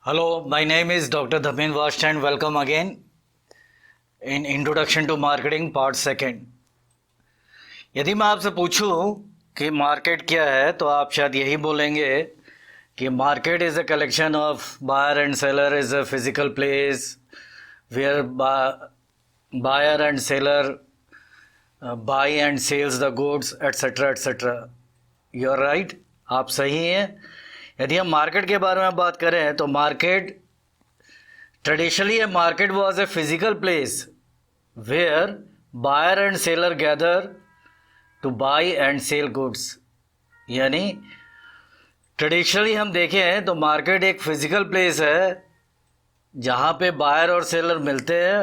Hello, my name is Dr. Dhamin Vast and welcome again in Introduction to Marketing Part Second. यदि मैं आपसे पूछूं कि market क्या है तो आप शायद यही बोलेंगे कि market is a collection of buyer and seller is a physical place where buyer and seller buy and sells the goods etcetera etcetera. You are right, आप सही हैं. यदि हम मार्केट के बारे में बात करें तो market traditionally a market was a physical place where buyer and seller gather to buy and sell goods. यानी ट्रेडिशनली हम देखें तो मार्केट एक फिजिकल प्लेस है जहाँ पे बायर और सेलर मिलते हैं,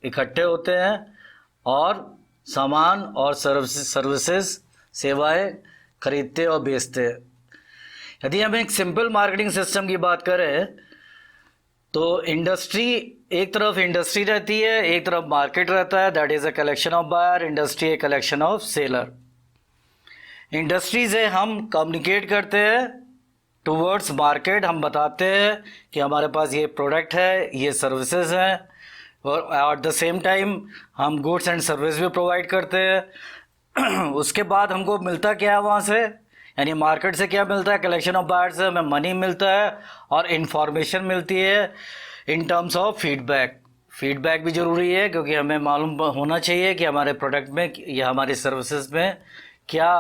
इकट्ठे होते हैं और सामान और सर्विसेज सेवाएं खरीदते और बेचते हैं. यदि हम एक सिंपल मार्केटिंग सिस्टम की बात करें तो इंडस्ट्री एक तरफ इंडस्ट्री रहती है, एक तरफ मार्केट रहता है. That is a collection of buyer, industry a collection of seller. Industry से हम कम्युनिकेट करते हैं टूवर्ड्स मार्केट. हम बताते हैं कि हमारे पास ये प्रोडक्ट है, ये सर्विसेज हैं और एट द सेम टाइम हम गुड्स एंड सर्विस भी प्रोवाइड करते हैं. उसके बाद हमको मिलता क्या है वहाँ से, यानी मार्केट से क्या मिलता है, कलेक्शन ऑफ बायर्स से हमें मनी मिलता है और इन्फॉर्मेशन मिलती है in terms of feedback. Feedback भी ज़रूरी है क्योंकि हमें मालूम होना चाहिए कि हमारे प्रोडक्ट में या हमारी सर्विसेज में क्या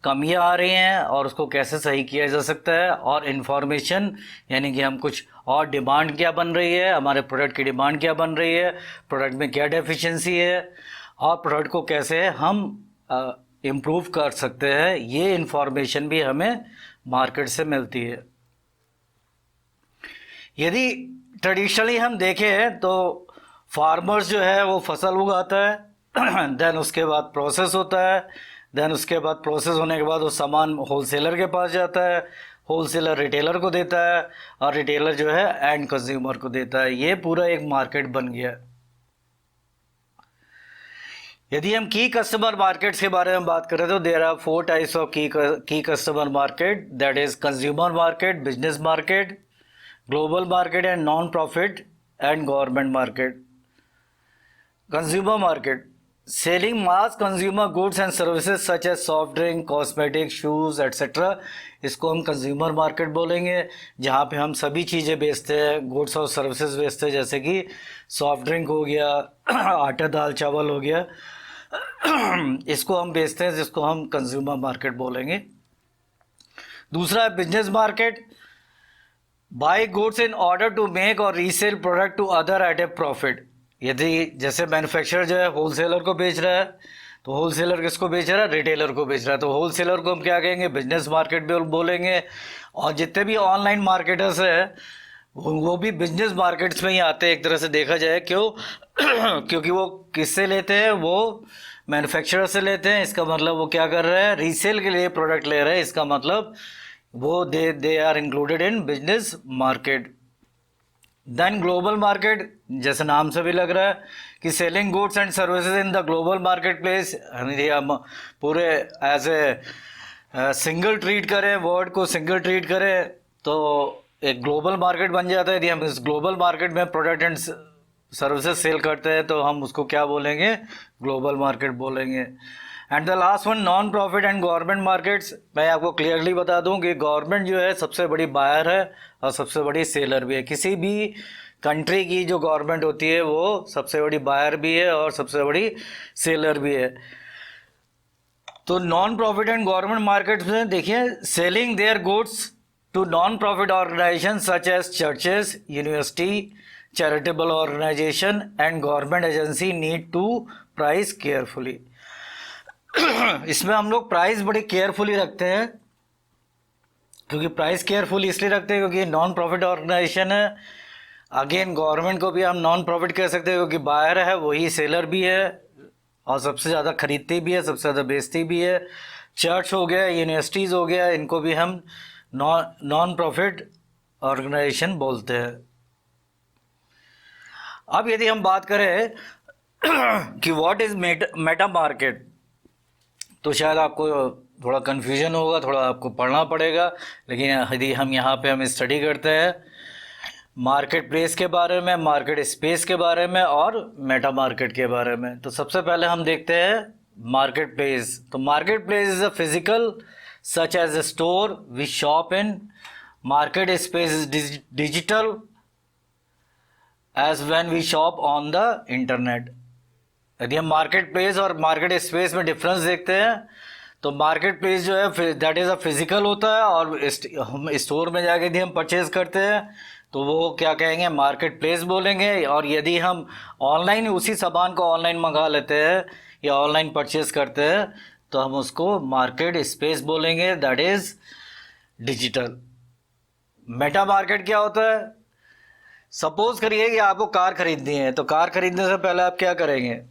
कमियां आ रही हैं और उसको कैसे सही किया जा सकता है. और इन्फॉर्मेशन यानी कि हम कुछ और डिमांड क्या बन रही है, हमारे प्रोडक्ट की डिमांड क्या बन रही है, प्रोडक्ट में क्या डेफिशिएंसी है और प्रोडक्ट को कैसे हम इम्प्रूव कर सकते हैं. ये इन्फॉर्मेशन भी हमें मार्केट से मिलती है. यदि ट्रेडिशनली हम देखें तो फार्मर्स जो है वो फसल उगाता है देन उसके बाद प्रोसेस होता है, देन उसके बाद प्रोसेस होने के बाद वो सामान होलसेलर के पास जाता है, होलसेलर रिटेलर को देता है और रिटेलर जो है एंड कंज्यूमर को देता है. ये पूरा एक मार्केट बन गया. यदि हम की कस्टमर मार्केट्स के बारे में बात करें तो देयर आर 4 टाइप्स ऑफ की customer market. That is consumer market, business market, global market and non profit and government market. Consumer market selling mass consumer goods and services such as soft drink, cosmetic, shoes etcetera. इसको हम consumer market बोलेंगे जहाँ पे हम सभी चीज़ें बेचते हैं, गुड्स और सर्विसेज बेचते हैं, जैसे कि सॉफ्ट ड्रिंक हो गया, आटा दाल चावल हो गया, इसको हम बेचते हैं, जिसको हम कंज्यूमर मार्केट बोलेंगे. दूसरा है business market. Buy goods in order to make or resell product to other at a profit. यदि जैसे मैन्युफैक्चरर जो है होलसेलर को बेच रहा है तो होलसेलर किसको बेच रहा है, रिटेलर को बेच रहा है, तो होलसेलर को हम क्या कहेंगे, बिजनेस मार्केट भी बोलेंगे. और जितने भी ऑनलाइन मार्केटर्स हैं वो भी बिजनेस मार्केट्स में ही आते हैं एक तरह से देखा जाए. क्यों? क्योंकि वो किससे लेते हैं, वो मैन्युफैक्चरर से लेते हैं. इसका मतलब वो क्या कर रहे हैं, रीसेल के लिए प्रोडक्ट ले रहे हैं. इसका मतलब वो they are included in business market. Then global market, जैसे नाम से भी लग रहा है कि selling goods and services in the global market place. हम पूरे एज ए सिंगल ट्रीट करें, वर्ड को सिंगल ट्रीट करें तो एक ग्लोबल मार्केट बन जाता है. यदि हम इस ग्लोबल मार्केट में प्रोडक्ट एंड सर्विसेज सेल करते हैं तो हम उसको क्या बोलेंगे, ग्लोबल मार्केट बोलेंगे. And the last one non profit and government markets. मैं आपको क्लियरली बता दूं कि गवर्नमेंट जो है सबसे बड़ी बायर है और सबसे बड़ी सेलर भी है. किसी भी कंट्री की जो गवर्नमेंट होती है वो सबसे बड़ी बायर भी है और सबसे बड़ी सेलर भी है. तो non profit and government markets में देखिए, selling their goods to non profit organization such as churches, university, charitable organization and government agency need to price carefully. इसमें हम लोग प्राइस बड़ी केयरफुली रखते हैं. क्योंकि प्राइस केयरफुल इसलिए रखते हैं क्योंकि नॉन प्रॉफिट ऑर्गेनाइजेशन है. अगेन गवर्नमेंट को भी हम नॉन प्रॉफिट कह सकते हैं क्योंकि बायर है वही सेलर भी है और सबसे ज़्यादा खरीदती भी है, सबसे ज़्यादा बेचती भी है. चर्च हो गया, यूनिवर्सिटीज़ हो गया, इनको भी हम नॉन प्रॉफिट ऑर्गेनाइजेशन बोलते हैं. अब यदि हम बात करें कि व्हाट इज़ मेटा मार्केट, तो शायद आपको थोड़ा कन्फ्यूजन होगा, थोड़ा आपको पढ़ना पड़ेगा. लेकिन यदि हम यहाँ पे हम स्टडी करते हैं मार्केट प्लेस के बारे में, मार्केट स्पेस के बारे में और मेटा मार्केट के बारे में। तो सबसे पहले हम देखते हैं मार्केट प्लेस। तो market place is a physical such as a store we shop in. Market space is digital as when we shop on the internet. यदि हम मार्केट प्लेस और मार्केट स्पेस में डिफरेंस देखते हैं तो मार्केट प्लेस जो है दैट इज़ अ फिजिकल होता है, और हम स्टोर में जाके यदि हम परचेज करते हैं तो वो क्या कहेंगे, मार्केट प्लेस बोलेंगे। और यदि हम ऑनलाइन उसी सामान को ऑनलाइन मंगा लेते हैं या ऑनलाइन परचेज करते हैं तो हम उसको मार्केट स्पेस बोलेंगे, that is digital. Meta market क्या होता है? सपोज करिए कि आपको कार खरीदनी है, तो कार खरीदने से पहले आप क्या करेंगे?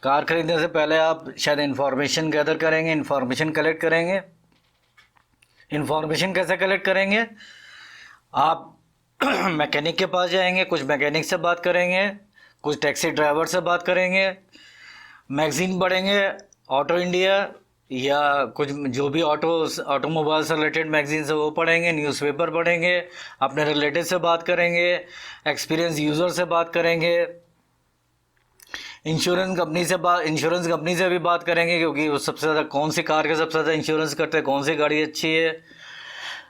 कार खरीदने से पहले आप शायद इन्फॉर्मेशन गैदर करेंगे, इन्फॉर्मेशन कलेक्ट करेंगे। इन्फॉर्मेशन कैसे कलेक्ट करेंगे? आप मैकेनिक के पास जाएंगे, कुछ मैकेनिक से बात करेंगे, कुछ टैक्सी ड्राइवर से बात करेंगे, मैगज़ीन पढ़ेंगे, ऑटो इंडिया या कुछ जो भी ऑटोमोबाइल से रिलेटेड मैगज़ीन है वो पढ़ेंगे, न्यूज़पेपर पढ़ेंगे, अपने रिलेटिव से बात करेंगे, एक्सपीरियंस यूज़र से बात करेंगे, इंश्योरेंस कंपनी से भी बात करेंगे, क्योंकि वो सबसे ज़्यादा कौन सी कार का सबसे ज़्यादा इंश्योरेंस करते हैं, कौन सी गाड़ी अच्छी है।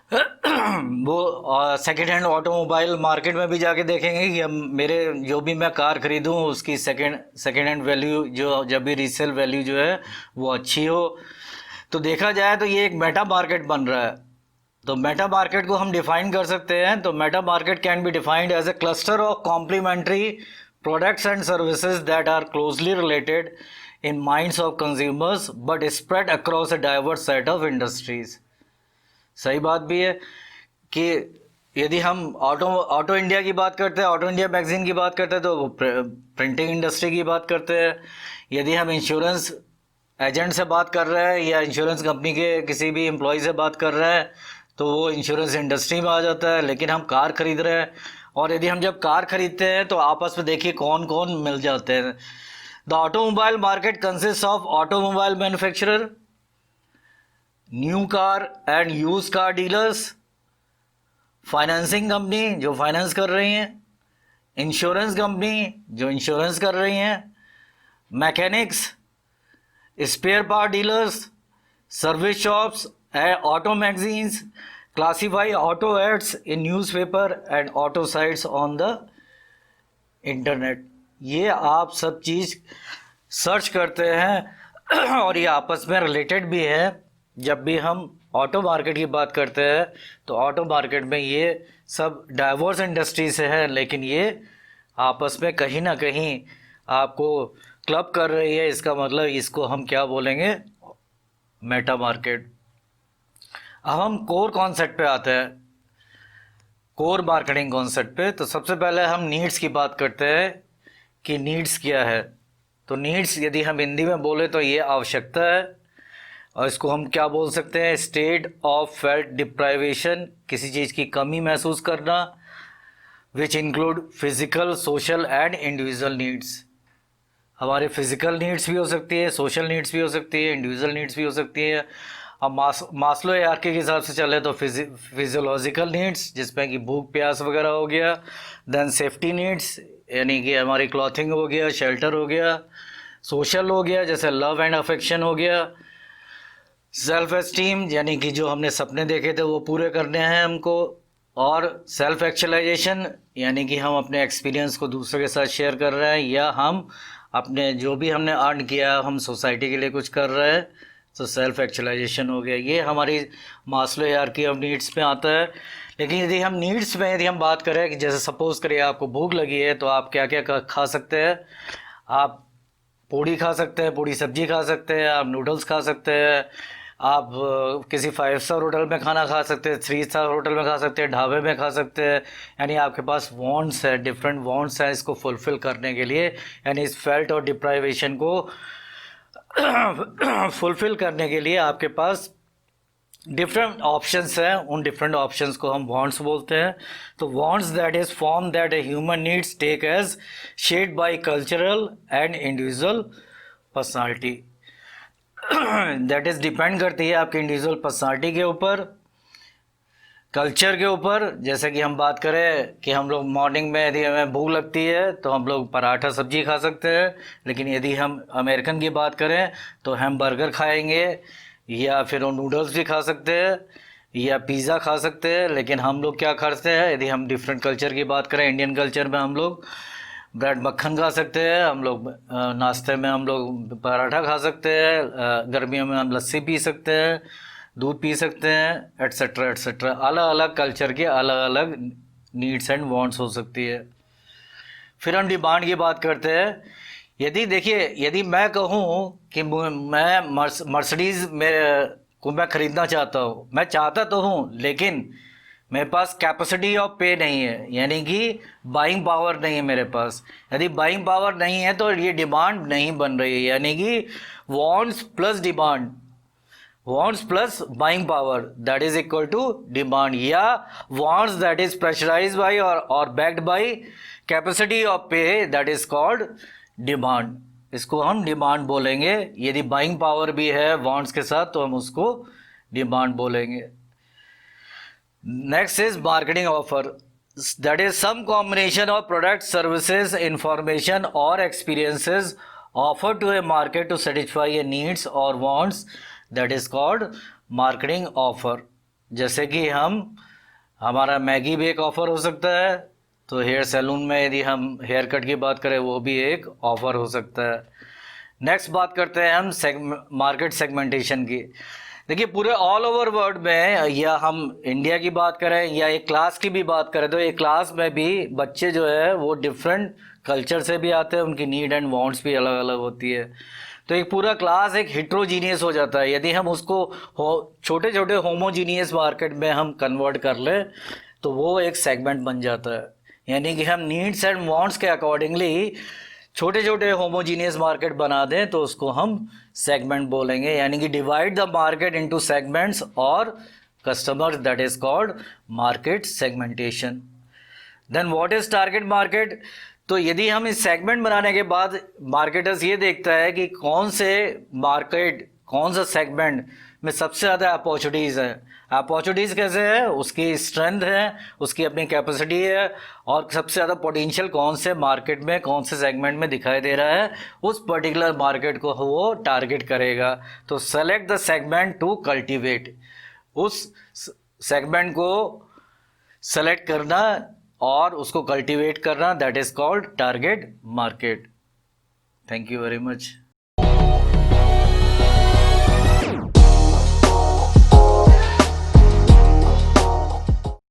वो सेकेंड हैंड ऑटोमोबाइल मार्केट में भी जाके देखेंगे कि हम मेरे जो भी मैं कार खरीदूं उसकी सेकेंड हैंड वैल्यू जो जब भी रीसेल वैल्यू जो है वो अच्छी हो। तो देखा जाए तो ये एक मेटा मार्केट बन रहा है। तो मेटा मार्केट को हम डिफाइन कर सकते हैं। तो meta market can be defined as a cluster of complementary products and services that are closely related in minds of consumers but spread across a diverse set of industries। सही बात भी है कि यदि हम ऑटो इंडिया की बात करते हैं, ऑटो इंडिया मैगजीन की बात करते हैं तो प्रिंटिंग इंडस्ट्री की बात करते हैं। यदि हम इंश्योरेंस एजेंट से बात कर रहे हैं या इंश्योरेंस कंपनी के किसी भी एम्प्लॉय से बात कर रहे हैं तो वो इंश्योरेंस इंडस्ट्री में आ जाता है। लेकिन हम कार खरीद रहे हैं, और यदि हम जब कार खरीदते हैं तो आपस में देखिए कौन कौन मिल जाते हैं। The automobile market consist of automobile manufacturer, new car and use car dealers, financing company जो फाइनेंस कर रही हैं, इंश्योरेंस कंपनी जो इंश्योरेंस कर रही हैं, mechanics, spare part dealers, service shops, auto magazines, classify auto ads in newspaper and auto sites on the internet। ये आप सब चीज़ सर्च करते हैं और ये आपस में रिलेटेड भी है। जब भी हम ऑटो मार्केट की बात करते हैं तो ऑटो मार्केट में ये सब डाइवर्स इंडस्ट्री से है, लेकिन ये आपस में कहीं ना कहीं आपको क्लब कर रही है। इसका मतलब इसको हम क्या बोलेंगे, मेटा मार्केट। अब हम कोर कॉन्सेप्ट पे आते हैं, कोर मार्केटिंग कॉन्सेप्ट पे। तो सबसे पहले हम नीड्स की बात करते हैं कि नीड्स क्या है। तो नीड्स यदि हम हिंदी में बोले तो ये आवश्यकता है, और इसको हम क्या बोल सकते हैं, स्टेट ऑफ फेल्ट डिप्राइवेशन, किसी चीज़ की कमी महसूस करना, which include physical, social and individual needs. हमारे फिजिकल नीड्स भी हो सकती है, सोशल नीड्स भी हो सकती है, इंडिविजुअल नीड्स भी हो सकती है। अब मास्लो हायरार्की के हिसाब से चले तो फिजियोलॉजिकल नीड्स जिसमें कि भूख प्यास वगैरह हो गया, देन सेफ्टी नीड्स यानी कि हमारी क्लॉथिंग हो गया, शेल्टर हो गया, सोशल हो गया जैसे लव एंड अफेक्शन हो गया, सेल्फ एस्टीम यानी कि जो हमने सपने देखे थे वो पूरे करने हैं हमको, और सेल्फ एक्चुअलाइजेशन यानी कि हम अपने एक्सपीरियंस को दूसरों के साथ शेयर कर रहे हैं, या हम अपने जो भी हमने अर्न किया हम सोसाइटी के लिए कुछ कर रहे हैं, तो सेल्फ एक्चुअलाइजेशन हो गया। ये हमारी मास्लो हायरार्की ऑफ नीड्स में आता है। लेकिन यदि हम नीड्स में यदि हम बात करें कि जैसे सपोज़ करिए आपको भूख लगी है तो आप क्या क्या खा सकते हैं, आप पूड़ी खा सकते हैं, पूड़ी सब्जी खा सकते हैं, आप नूडल्स खा सकते हैं, आप किसी 5 स्टार होटल में खाना खा सकते हैं, 3 स्टार होटल में खा सकते हैं, ढाबे में खा सकते हैं। यानी आपके पास वांट्स है, डिफरेंट वांट्स हैं इसको फुलफ़िल करने के लिए, यानी इस फेल्ट और डिप्राइवेशन को फुलफ़िल करने के लिए आपके पास डिफरेंट ऑप्शंस हैं। उन डिफरेंट ऑप्शंस को हम वांट्स बोलते हैं। तो wants that is form that a human needs take as shaped by cultural and individual personality. That is depend करती है आपकी इंडिविजुअल पर्सनालिटी के ऊपर। कल्चर के ऊपर जैसे कि हम बात करें कि हम लोग मॉर्निंग में यदि हमें भूख लगती है तो हम लोग पराठा सब्जी खा सकते हैं, लेकिन यदि हम अमेरिकन की बात करें तो हम बर्गर खाएंगे या फिर वो नूडल्स भी खा सकते हैं या पिज़्ज़ा खा सकते हैं। लेकिन हम लोग क्या खाते हैं, यदि हम डिफरेंट कल्चर की बात करें, इंडियन कल्चर में हम लोग ब्रेड मक्खन खा सकते हैं, हम लोग नाश्ते में हम लोग पराठा खा सकते हैं, गर्मियों में हम लस्सी पी सकते हैं, दूध पी सकते हैं, एट्सेट्रा एट्सेट्रा। अलग अलग कल्चर के अलग अलग नीड्स एंड वांट्स हो सकती है। फिर हम डिमांड की बात करते हैं। यदि देखिए, यदि मैं कहूँ कि मैं मर्सिडीज़ को मैं ख़रीदना चाहता हूँ, मैं चाहता तो हूँ लेकिन मेरे पास कैपेसिटी ऑफ पे नहीं है, यानी कि बाइंग पावर नहीं है मेरे पास। यदि बाइंग पावर नहीं है तो ये डिमांड नहीं बन रही है, यानी कि wants plus demand, wants plus buying power that is equal to demand, या wants that is pressurized by or backed by capacity of pay that is called demand। इसको हम डिमांड बोलेंगे। यदि बाइंग पावर भी है wants के साथ तो हम उसको डिमांड बोलेंगे। Next is marketing offer, that is some combination of products, services, information or experiences offered to a market to satisfy a needs or wants, that is called marketing offer। जैसे कि हमारा Maggi भी एक offer हो सकता है, तो hair salon में यदि हम हेयर कट की बात करें वो भी एक ऑफ़र हो सकता है। नेक्स्ट बात करते हैं हम मार्केट सेगमेंटेशन की। देखिए, पूरे ऑल ओवर वर्ल्ड में, या हम इंडिया की बात करें या एक क्लास की भी बात करें, तो एक क्लास में भी बच्चे जो है वो डिफरेंट कल्चर से भी आते हैं, उनकी नीड एंड वांट्स भी अलग अलग होती है। तो एक पूरा क्लास एक हिट्रोजीनियस हो जाता है। यदि हम उसको छोटे छोटे होमोजीनियस मार्केट में हम कन्वर्ट कर लें तो वो एक सेगमेंट बन जाता है, यानी कि हम नीड्स एंड वांट्स के अकॉर्डिंगली छोटे छोटे होमोजीनियस मार्केट बना दें तो उसको हम सेगमेंट बोलेंगे, यानी कि divide the market into segments और customers, that is called market segmentation. Then what is target market? तो यदि हम इस सेगमेंट बनाने के बाद मार्केटर्स ये देखता है कि कौन से मार्केट, कौन सा सेगमेंट में सबसे ज़्यादा अपॉर्चुनिटीज़ है। अपॉर्चुनिटीज़ कैसे है, उसकी स्ट्रेंथ है, उसकी अपनी कैपेसिटी है, और सबसे ज़्यादा पोटेंशियल कौन से मार्केट में, कौन से सेगमेंट में दिखाई दे रहा है, उस पर्टिकुलर मार्केट को वो टारगेट करेगा। तो select the segment to cultivate, उस सेगमेंट को सेलेक्ट करना और उसको कल्टिवेट करना, that is called target market. Thank you very much.